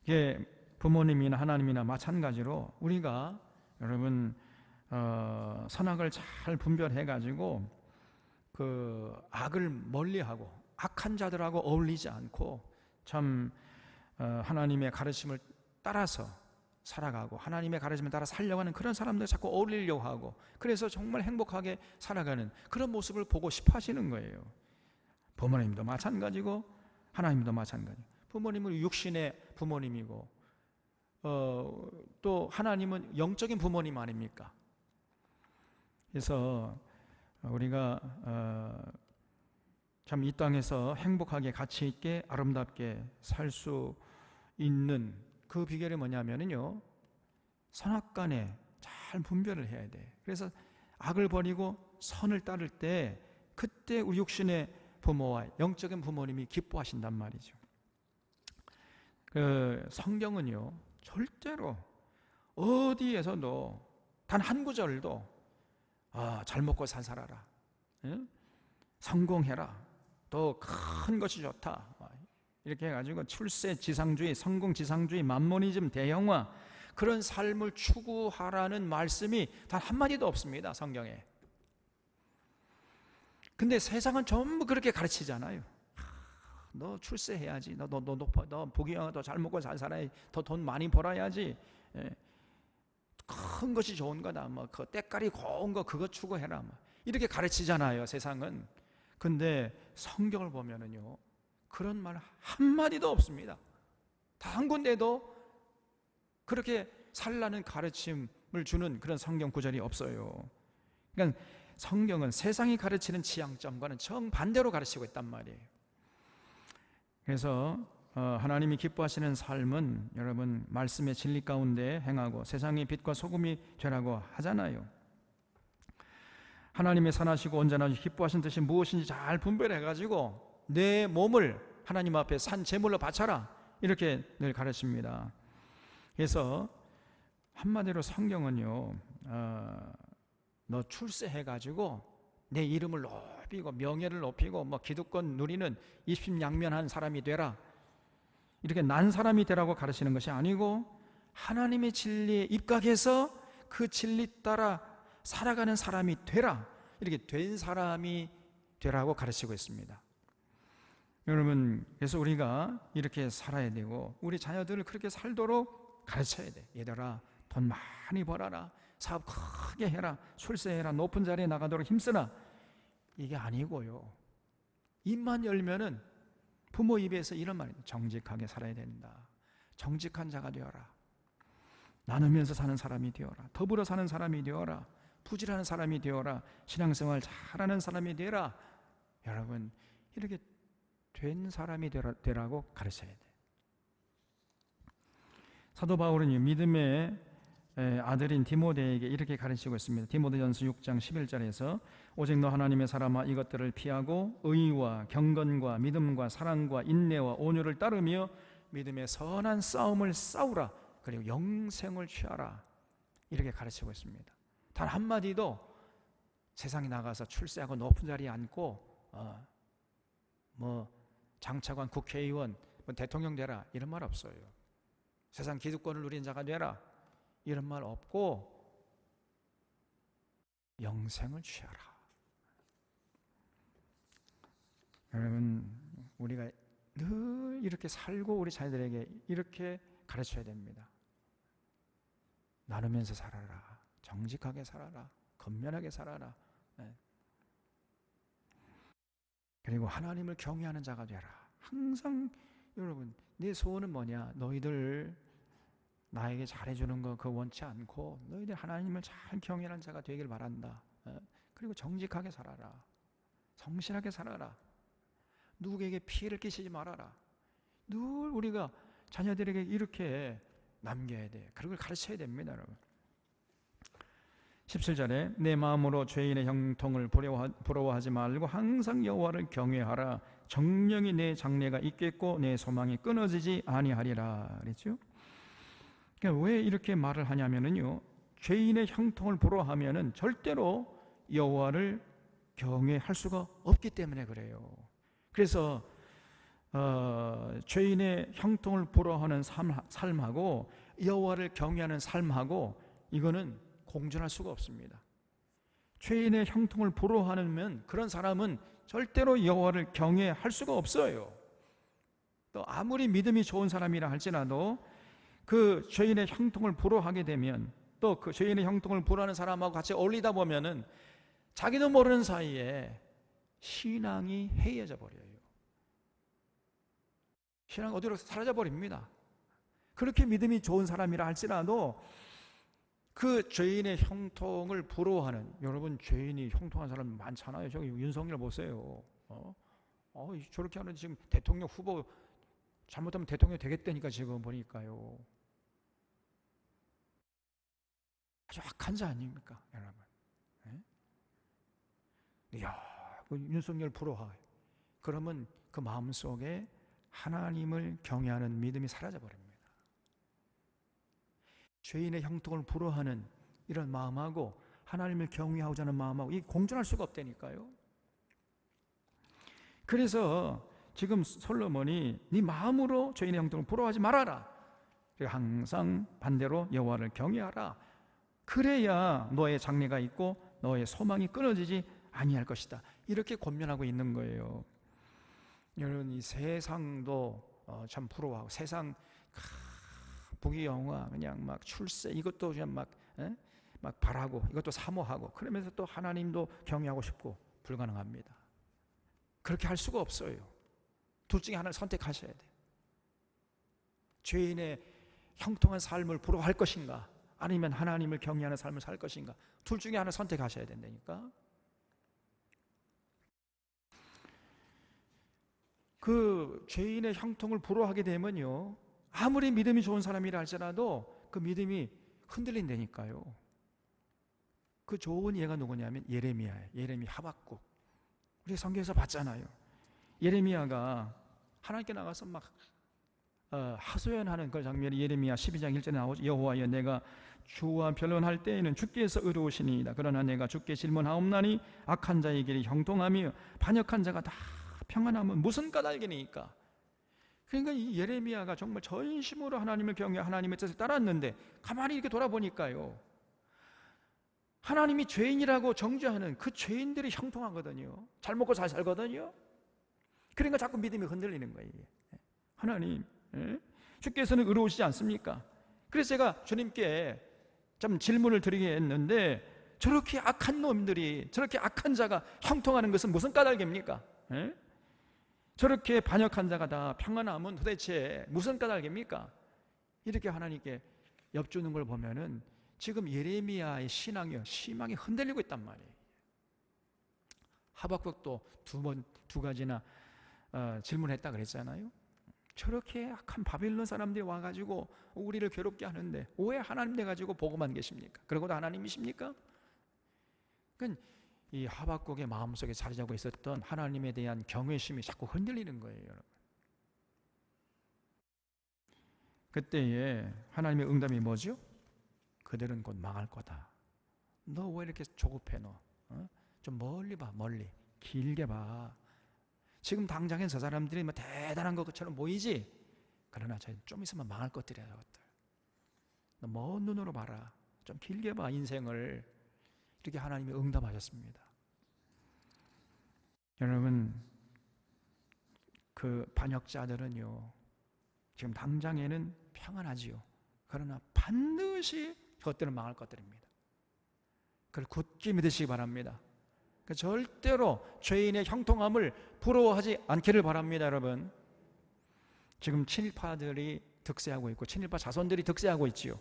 이게 부모님이나 하나님이나 마찬가지로 우리가 여러분 선악을 잘 분별해가지고 그 악을 멀리하고 악한 자들하고 어울리지 않고 참 하나님의 가르침을 따라서 살아가고 하나님의 가르침을 따라 살려고 하는 그런 사람들 자꾸 어울리려고 하고, 그래서 정말 행복하게 살아가는 그런 모습을 보고 싶어 하시는 거예요. 부모님도 마찬가지고 하나님도 마찬가지. 부모님은 육신의 부모님이고 또 하나님은 영적인 부모님 아닙니까? 그래서 우리가 참 이 땅에서 행복하게 가치 있게 아름답게 살 수 있는 그 비결이 뭐냐면요, 선악간에 잘 분별을 해야 돼. 그래서 악을 버리고 선을 따를 때 그때 우리 육신의 부모와 영적인 부모님이 기뻐하신단 말이죠. 그 성경은요 절대로 어디에서도 단 한 구절도 잘 먹고 잘 살아라, 성공해라, 더 큰 것이 좋다, 이렇게 해가지고 출세 지상주의, 성공 지상주의, 만모니즘, 대형화, 그런 삶을 추구하라는 말씀이 단 한마디도 없습니다, 성경에. 근데 세상은 전부 그렇게 가르치잖아요. 너 출세해야지, 너 높아, 너 부귀영화, 더 잘 먹고 잘 살아야지, 더 돈 많이 벌어야지, 큰 것이 좋은 거다, 그 때깔이 고운 거 그거 추구해라, 이렇게 가르치잖아요, 세상은. 근데 성경을 보면은요 그런 말 한마디도 없습니다. 단 한 군데도 그렇게 살라는 가르침을 주는 그런 성경 구절이 없어요. 그러니까 성경은 세상이 가르치는 지향점과는 정반대로 가르치고 있단 말이에요. 그래서 하나님이 기뻐하시는 삶은 여러분 말씀의 진리 가운데 행하고 세상의 빛과 소금이 되라고 하잖아요. 하나님의 선하시고 온전하시고 기뻐하신 뜻이 무엇인지 잘 분별해가지고 내 몸을 하나님 앞에 산 제물로 바쳐라, 이렇게 늘 가르칩니다. 그래서 한마디로 성경은요 너 출세해가지고 내 이름을 높이고 명예를 높이고 기득권 누리는 입신양면한 사람이 되라, 이렇게 난 사람이 되라고 가르치는 것이 아니고 하나님의 진리에 입각해서 그 진리 따라 살아가는 사람이 되라, 이렇게 된 사람이 되라고 가르치고 있습니다. 여러분, 그래서 우리가 이렇게 살아야 되고 우리 자녀들을 그렇게 살도록 가르쳐야 돼. 얘들아, 돈 많이 벌어라, 사업 크게 해라, 출세해라, 높은 자리에 나가도록 힘쓰라, 이게 아니고요. 입만 열면은 부모 입에서 이런 말입니다. 정직하게 살아야 된다. 정직한 자가 되어라. 나누면서 사는 사람이 되어라. 더불어 사는 사람이 되어라. 부지런한 사람이 되어라. 신앙생활 잘하는 사람이 되어라. 여러분, 이렇게 된 사람이 되라고 가르쳐야 돼. 사도 바울은 믿음의 아들인 디모데에게 이렇게 가르치고 있습니다. 디모데전서 6장 11절에서 오직 너 하나님의 사람아 이것들을 피하고 의와 경건과 믿음과 사랑과 인내와 온유를 따르며 믿음의 선한 싸움을 싸우라, 그리고 영생을 취하라, 이렇게 가르치고 있습니다. 단 한마디도 세상에 나가서 출세하고 높은 자리에 앉고 장차관, 국회의원, 대통령 되라, 이런 말 없어요. 세상 기득권을 누린 자가 되라, 이런 말 없고 영생을 취하라. 여러분, 우리가 늘 이렇게 살고 우리 자녀들에게 이렇게 가르쳐야 됩니다. 나누면서 살아라, 정직하게 살아라, 건면하게 살아라, 그리고 하나님을 경외하는 자가 되라. 항상 여러분, 내 소원은 뭐냐? 너희들 나에게 잘해주는 거 그거 원치 않고 너희들 하나님을 잘 경외하는 자가 되길 바란다. 그리고 정직하게 살아라, 성실하게 살아라, 누구에게 피해를 끼치지 말아라. 늘 우리가 자녀들에게 이렇게 남겨야 돼. 그걸 가르쳐야 됩니다, 여러분. 17절에 내 마음으로 죄인의 형통을 부러워하지 말고 항상 여호와를 경외하라. 정령이 내 장래가 있겠고 내 소망이 끊어지지 아니하리라 그랬죠. 그러니까 왜 이렇게 말을 하냐면은요, 죄인의 형통을 부러워하면은 절대로 여호와를 경외할 수가 없기 때문에 그래요. 그래서 죄인의 형통을 부러워하는 삶하고 여호와를 경외하는 삶하고 이거는 공존할 수가 없습니다. 죄인의 형통을 부러워하면 그런 사람은 절대로 여호와를 경외할 수가 없어요. 또 아무리 믿음이 좋은 사람이라 할지라도 그 죄인의 형통을 부러워하게 되면, 또 그 죄인의 형통을 부러워하는 사람하고 같이 어울리다 보면은 자기도 모르는 사이에 신앙이 해이해져 버려요. 신앙이 어디로 사라져 버립니다. 그렇게 믿음이 좋은 사람이라 할지라도 그 죄인의 형통을 부러워하는, 여러분 죄인이 형통한 사람 많잖아요. 저기 윤석열 보세요. 저렇게 하는 지금 대통령 후보, 잘못하면 대통령 되겠다니까 지금 보니까요. 아주 악한 자 아닙니까, 여러분? 이야, 그 윤석열 부러워요. 그러면 그 마음속에 하나님을 경외하는 믿음이 사라져 버립니다. 죄인의 형통을 부러워하는 이런 마음하고 하나님을 경외하고자 하는 마음하고 이 공존할 수가 없다니까요. 그래서 지금 솔로몬이 네 마음으로 죄인의 형통을 부러워하지 말아라. 항상 반대로 여호와를 경외하라. 그래야 너의 장래가 있고 너의 소망이 끊어지지 아니할 것이다. 이렇게 권면하고 있는 거예요. 여러분, 이 세상도 참 부러워하고, 세상 부귀영화 그냥 막 출세 이것도 그냥 막 바라고, 이것도 사모하고, 그러면서 또 하나님도 경외하고 싶고 불가능합니다. 그렇게 할 수가 없어요. 둘 중에 하나를 선택하셔야 돼요. 죄인의 형통한 삶을 부러워할 것인가, 아니면 하나님을 경외하는 삶을 살 것인가, 둘 중에 하나를 선택하셔야 된다니까. 그 죄인의 형통을 부러워하게 되면요, 아무리 믿음이 좋은 사람이라 할지라도 그 믿음이 흔들린다니까요. 그 좋은 예가 누구냐면 예레미야예요. 예레미야, 하박국. 우리 성경에서 봤잖아요. 예레미야가 하나님께 나가서 막 하소연하는 그 장면이 예레미야 12장 1절에 나오죠. 여호와여, 내가 주와 변론할 때에는 주께서 의로우시니이다. 그러나 내가 주께 질문하옵나니 악한 자의 길이 형통하며 반역한 자가 다 평안하면 무슨 까닭이니까. 그러니까 이 예레미야가 정말 전심으로 하나님을 경외, 하나님의 뜻을 따랐는데 가만히 이렇게 돌아보니까요, 하나님이 죄인이라고 정죄하는 그 죄인들이 형통하거든요. 잘 먹고 잘 살거든요. 그러니까 자꾸 믿음이 흔들리는 거예요. 하나님, 주께서는 의로우시지 않습니까? 그래서 제가 주님께 좀 질문을 드리겠는데, 저렇게 악한 놈들이, 저렇게 악한 자가 형통하는 것은 무슨 까닭입니까? 저렇게 반역한 자가 다 평안하면 도대체 무슨 까닭입니까? 이렇게 하나님께 엽주는 걸 보면은 지금 예레미야의 신앙이 심하게 흔들리고 있단 말이에요. 하박국도 두 가지나 질문했다 그랬잖아요. 저렇게 악한 바빌론 사람들이 와가지고 우리를 괴롭게 하는데 왜 하나님 돼가지고 보고만 계십니까? 그러고도 하나님이십니까? 그러니까 이 하박국의 마음속에 자리 잡고 있었던 하나님에 대한 경외심이 자꾸 흔들리는 거예요, 여러분. 그때에 하나님의 응답이 뭐죠? 그들은 곧 망할 거다. 너 왜 이렇게 조급해 너? 좀 멀리 봐, 멀리. 길게 봐. 지금 당장엔 저 사람들이 뭐 대단한 것처럼 보이지? 그러나 좀 있으면 망할 것들이야, 저것들. 너 먼 눈으로 봐라. 좀 길게 봐, 인생을. 이렇게 하나님이 응답하셨습니다. 여러분, 그 반역자들은요, 지금 당장에는 평안하지요. 그러나 반드시 그것들은 망할 것들입니다. 그걸 굳게 믿으시기 바랍니다. 절대로 죄인의 형통함을 부러워하지 않기를 바랍니다, 여러분. 지금 친일파들이 득세하고 있고 친일파 자손들이 득세하고 있지요.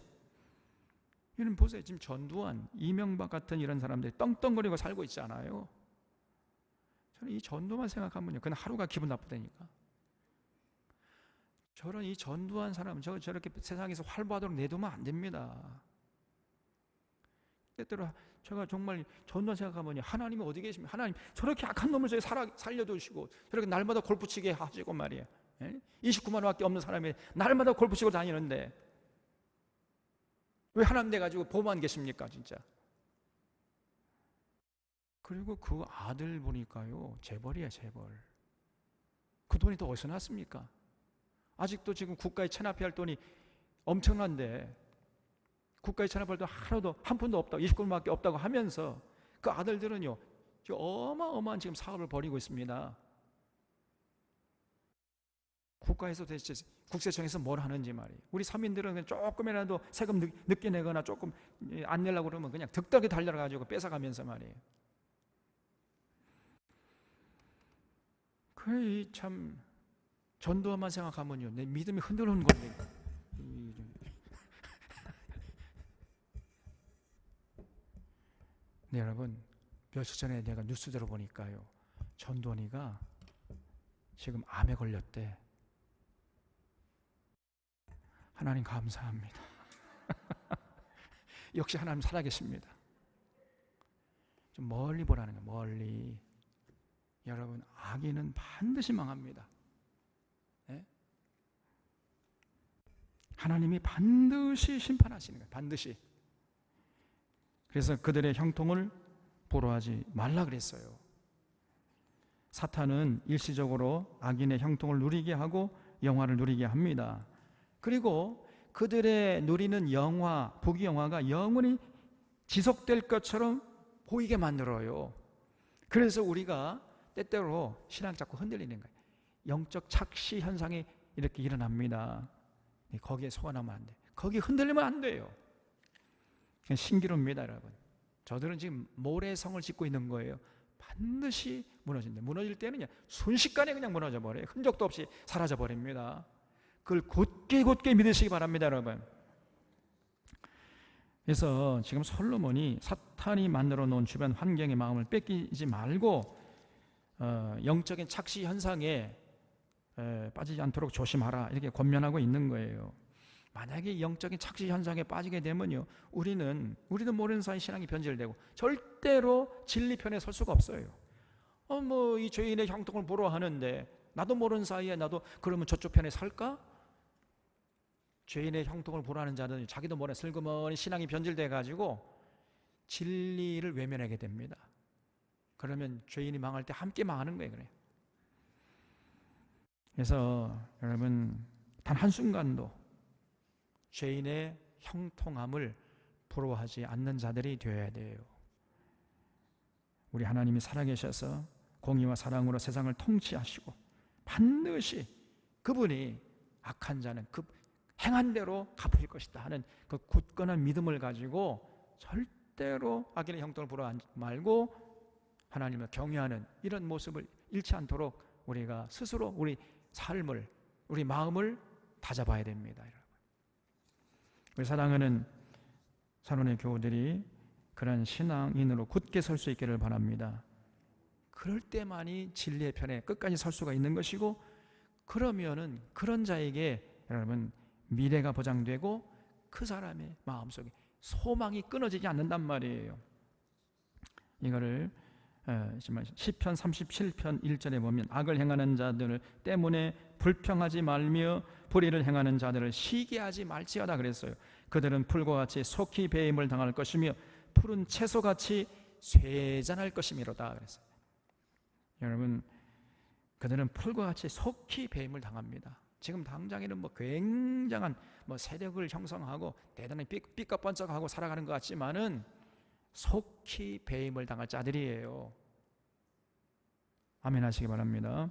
여러분 보세요. 지금 전두환, 이명박 같은 이런 사람들이 떵떵거리고 살고 있지 않아요? 저는 이 전두환 생각하면요, 그냥 하루가 기분 나쁘다니까. 저런 이 전두환 사람 저렇게 세상에서 활보하도록 내두면 안 됩니다. 때때로 제가 정말 전두환 생각하면 하나님이 어디 계십니까? 하나님 저렇게 악한 놈을 저희 살려두시고 저렇게 날마다 골프 치게 하시고 말이에요. 29만 원밖에 없는 사람이 날마다 골프 치고 다니는데 왜 하나님 돼가지고 보고만 계십니까, 진짜? 그리고 그 아들 보니까요, 재벌이야, 재벌. 그 돈이 또 어디서 났습니까? 아직도 지금 국가에 체납해야 할 돈이 엄청난데 국가에 체납할 돈 하나도 한 푼도 없다고, 29만원밖에 없다고 하면서 그 아들들은요, 지금 어마어마한 지금 사업을 벌이고 있습니다. 국가에서 대체 국세청에서 뭘 하는지 말이에요. 우리 서민들은 조금이라도 세금 늦게 내거나 조금 안 내려고 그러면 그냥 득덕이 달려가지고 뺏어가면서 말이에요. 그 참 전두환만 생각하면요, 내 믿음이 흔들리는 건데. 네, 여러분, 며칠 전에 내가 뉴스 들어보니까요, 전두환이가 지금 암에 걸렸대. 하나님 감사합니다. 역시 하나님 살아계십니다. 좀 멀리 보라는 거예요. 멀리. 여러분, 악인은 반드시 망합니다. 네? 하나님이 반드시 심판하시는 거예요. 반드시. 그래서 그들의 형통을 보러 하지 말라 그랬어요. 사탄은 일시적으로 악인의 형통을 누리게 하고 영화를 누리게 합니다. 그리고 그들의 누리는 영화, 부귀영화가 영원히 지속될 것처럼 보이게 만들어요. 그래서 우리가 때때로 신앙이 자꾸 흔들리는 거예요. 영적 착시 현상이 이렇게 일어납니다. 거기에 속아나면 안 돼요. 거기 흔들리면 안 돼요. 신기루입니다, 여러분. 저들은 지금 모래성을 짓고 있는 거예요. 반드시 무너진다. 무너질 때는 그냥 순식간에 그냥 무너져 버려요. 흔적도 없이 사라져 버립니다. 그걸 굳게 믿으시기 바랍니다, 여러분. 그래서 지금 솔로몬이 사탄이 만들어 놓은 주변 환경의 마음을 뺏기지 말고 영적인 착시 현상에 빠지지 않도록 조심하라, 이렇게 권면하고 있는 거예요. 만약에 영적인 착시 현상에 빠지게 되면요, 우리도 모르는 사이 신앙이 변질되고 절대로 진리 편에 설 수가 없어요. 이 죄인의 형통을 보러 하는데 나도 모르는 사이에 나도 그러면 저쪽 편에 설까? 죄인의 형통을 보러 하는 자들은 자기도 모르는 슬그머니 신앙이 변질돼 가지고 진리를 외면하게 됩니다. 그러면 죄인이 망할 때 함께 망하는 거예요. 그래요. 그래서 여러분, 단 한순간도 죄인의 형통함을 부러워하지 않는 자들이 되어야 돼요. 우리 하나님이 살아계셔서 공의와 사랑으로 세상을 통치하시고 반드시 그분이 악한 자는 그 행한 대로 갚을 것이다 하는 그 굳건한 믿음을 가지고 절대로 악인의 형통을 부러워하지 말고 하나님을 경외하는 이런 모습을 잃지 않도록 우리가 스스로 우리 삶을, 우리 마음을 다잡아야 됩니다. 우리 사랑하는 산원의 교우들이 그런 신앙인으로 굳게 설 수 있기를 바랍니다. 그럴 때만이 진리의 편에 끝까지 설 수가 있는 것이고, 그러면은 그런 자에게 여러분 미래가 보장되고 그 사람의 마음속에 소망이 끊어지지 않는단 말이에요. 이거를 시편 37편 1절에 보면 악을 행하는 자들 때문에 불평하지 말며 불의를 행하는 자들을 시기하지 말지어다 그랬어요. 그들은 풀과 같이 속히 배임을 당할 것이며 푸른 채소같이 쇠잔할 것이미로다 그랬어요. 여러분, 그들은 풀과 같이 속히 배임을 당합니다. 지금 당장에는 굉장한 세력을 형성하고 대단히 삐까뻔쩍하고 살아가는 것 같지만은 속히 배임을 당할 자들이에요. 아멘 하시기 바랍니다.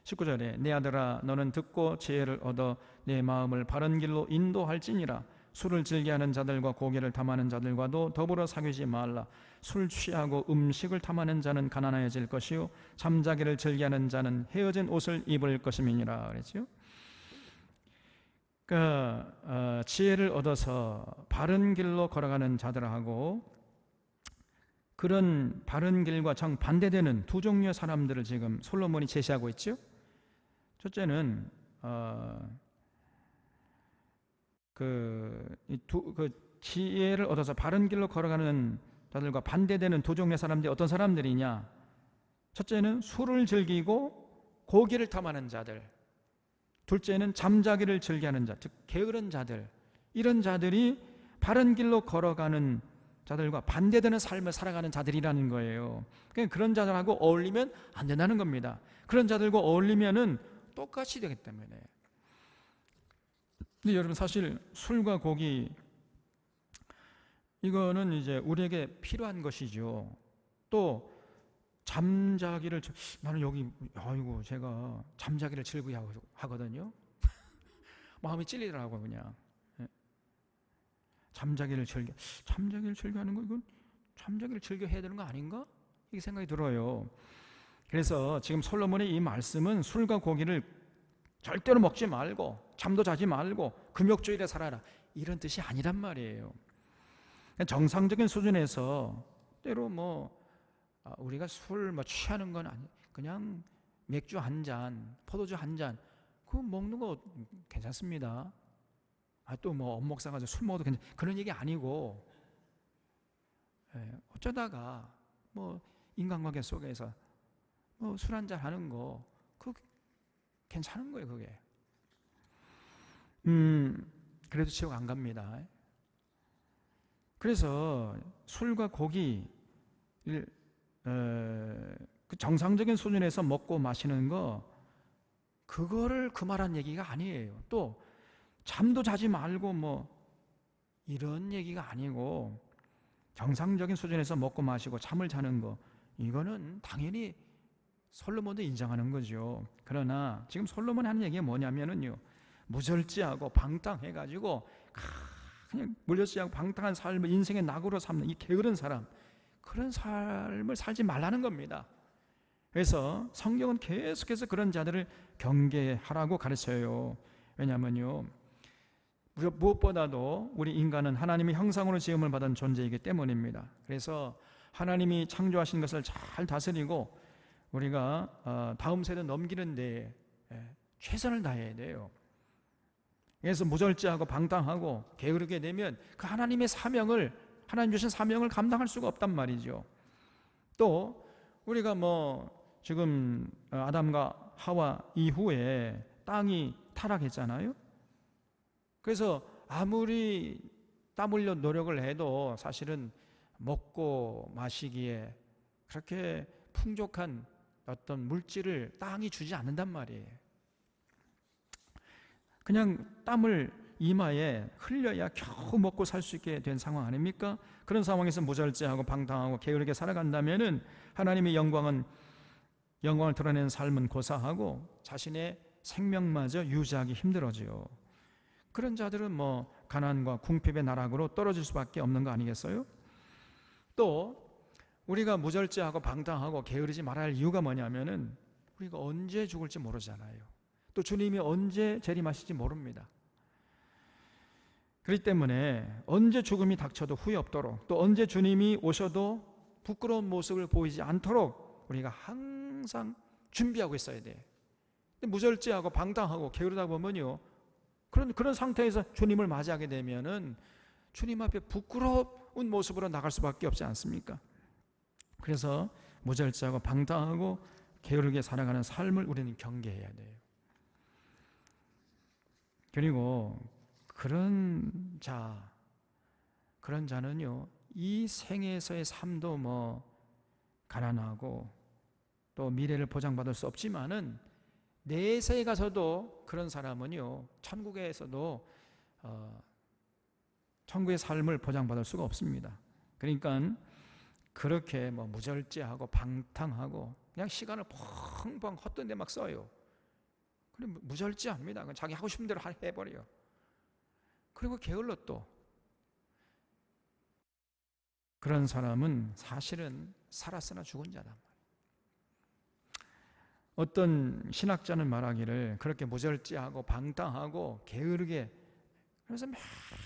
19절에 내 아들아 너는 듣고 지혜를 얻어 내 마음을 바른 길로 인도할지니라. 술을 즐겨하는 자들과 고기를 탐하는 자들과도 더불어 사귀지 말라. 술 취하고 음식을 탐하는 자는 가난해질 것이요 잠자기를 즐겨하는 자는 헤어진 옷을 입을 것임이니라 그랬죠. 그러니까 지혜를 얻어서 바른 길로 걸어가는 자들하고 그런 바른 길과 정반대되는 두 종류의 사람들을 지금 솔로몬이 제시하고 있죠. 첫째는 지혜를 얻어서 바른 길로 걸어가는 자들과 반대되는 두 종류의 사람들이 어떤 사람들이냐? 첫째는 술을 즐기고 고기를 탐하는 자들, 둘째는 잠자기를 즐겨하는 자, 즉 게으른 자들. 이런 자들이 바른 길로 걸어가는 자들과 반대되는 삶을 살아가는 자들이라는 거예요. 그러니까 그런 자들하고 어울리면 안 된다는 겁니다. 그런 자들과 어울리면은 똑같이 되기 때문에. 근데 여러분, 사실 술과 고기 이거는 이제 우리에게 필요한 것이죠. 또 잠자기를, 나는 여기 제가 잠자기를 즐겨 하거든요. 마음이 찔리더라고요. 그냥 잠자기를 즐겨하는 거, 이건 잠자기를 즐겨 해야 되는 거 아닌가? 이게 생각이 들어요. 그래서 지금 솔로몬의 이 말씀은 술과 고기를 절대로 먹지 말고 잠도 자지 말고 금욕주의를 살아라, 이런 뜻이 아니란 말이에요. 정상적인 수준에서 때로 우리가 술 취하는 건 아니, 그냥 맥주 한 잔, 포도주 한 잔, 그거 먹는 거 괜찮습니다. 또 업목 사가지고 술 먹어도 괜찮, 그런 얘기 아니고, 어쩌다가 뭐 인간관계 속에서 뭐 술 한잔 하는 거 그거 괜찮은 거예요, 그게. 그래도 지옥 안 갑니다. 그래서 술과 고기를 그 정상적인 수준에서 먹고 마시는 거, 그거를 금하라는 얘기가 아니에요. 또 잠도 자지 말고 뭐 이런 얘기가 아니고, 정상적인 수준에서 먹고 마시고 잠을 자는 거, 이거는 당연히 솔로몬도 인정하는 거죠. 그러나 지금 솔로몬이 하는 얘기가 뭐냐면은요, 무절제하고 방탕해가지고 그냥 물려쓰고 방탕한 삶을 인생의 낙으로 삼는 이 게으른 사람, 그런 삶을 살지 말라는 겁니다. 그래서 성경은 계속해서 그런 자들을 경계하라고 가르쳐요. 왜냐하면요, 무엇보다도 우리 인간은 하나님의 형상으로 지음을 받은 존재이기 때문입니다. 그래서 하나님이 창조하신 것을 잘 다스리고 우리가 다음 세대 넘기는 데 최선을 다해야 돼요. 그래서 무절제하고 방탕하고 게으르게 되면 그 하나님의 사명을, 하나님 주신 사명을 감당할 수가 없단 말이죠. 또 우리가 뭐 지금 아담과 하와 이후에 땅이 타락했잖아요. 그래서 아무리 땀 흘려 노력을 해도 사실은 먹고 마시기에 그렇게 풍족한 어떤 물질을 땅이 주지 않는단 말이에요. 그냥 땀을 이마에 흘려야 겨우 먹고 살 수 있게 된 상황 아닙니까? 그런 상황에서 무절제하고 방탕하고 게으르게 살아간다면은 하나님의 영광을 드러내는 삶은 고사하고 자신의 생명마저 유지하기 힘들어져요. 그런 자들은 뭐 가난과 궁핍의 나락으로 떨어질 수밖에 없는 거 아니겠어요? 또 우리가 무절제하고 방탕하고 게으르지 말아야 할 이유가 뭐냐면은 우리가 언제 죽을지 모르잖아요. 또 주님이 언제 재림하실지 모릅니다. 그렇기 때문에 언제 죽음이 닥쳐도 후회 없도록, 또 언제 주님이 오셔도 부끄러운 모습을 보이지 않도록 우리가 항상 준비하고 있어야 돼. 근데 무절제하고 방탕하고 게으르다 보면요, 그런 상태에서 주님을 맞이하게 되면은 주님 앞에 부끄러운 모습으로 나갈 수밖에 없지 않습니까? 그래서 무절제하고 방탕하고 게으르게 살아가는 삶을 우리는 경계해야 돼요. 그리고 그런 자는요, 이 생에서의 삶도 뭐 가난하고 또 미래를 보장받을 수 없지만은 내세에 가서도 그런 사람은요, 천국에서도 천국의 삶을 보장받을 수가 없습니다. 그러니까 그렇게 뭐 무절제하고 방탕하고 그냥 시간을 펑펑 헛된 데 막 써요. 그럼 무절제합니다. 자기 하고 싶은 대로 해버려요. 그리고 게을러 또. 그런 사람은 사실은 살았으나 죽은 자단 말이에요. 어떤 신학자는 말하기를 그렇게 무절제하고 방탕하고 게으르게, 그래서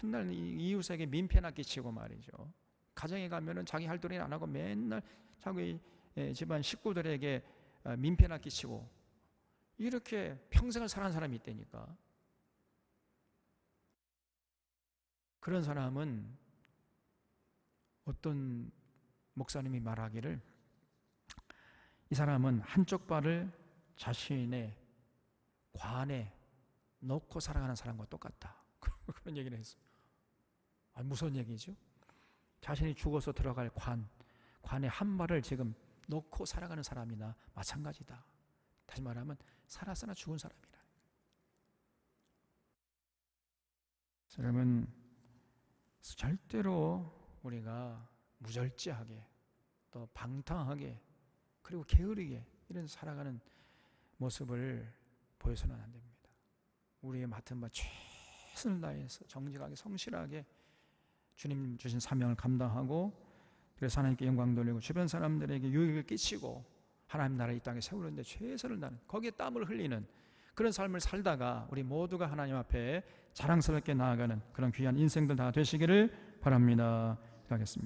맨날 이웃에게 민폐나 끼치고 말이죠. 가정에 가면은 자기 할 도리는 안 하고 맨날 자기 집안 식구들에게 민폐나 끼치고 이렇게 평생을 살아온 사람이 있다니까. 그런 사람은 어떤 목사님이 말하기를 이 사람은 한쪽 발을 자신의 관에 넣고 살아가는 사람과 똑같다. 그런 얘기를 했어요. 무슨 얘기죠? 자신이 죽어서 들어갈 관에 한 발을 지금 넣고 살아가는 사람이나 마찬가지다. 다시 말하면 살았으나 죽은 사람이라. 여러분, 절대로 우리가 무절제하게 또 방탕하게 그리고 게으르게 이런 살아가는 모습을 보여서는 안 됩니다. 우리의 맡은 바 최선을 다해서 정직하게 성실하게 주님 주신 사명을 감당하고, 그래서 하나님께 영광 돌리고 주변 사람들에게 유익을 끼치고 하나님 나라 이 땅에 세우는데 최선을 다하는, 거기에 땀을 흘리는 그런 삶을 살다가 우리 모두가 하나님 앞에 자랑스럽게 나아가는 그런 귀한 인생들 다 되시기를 바랍니다. 기도하겠습니다.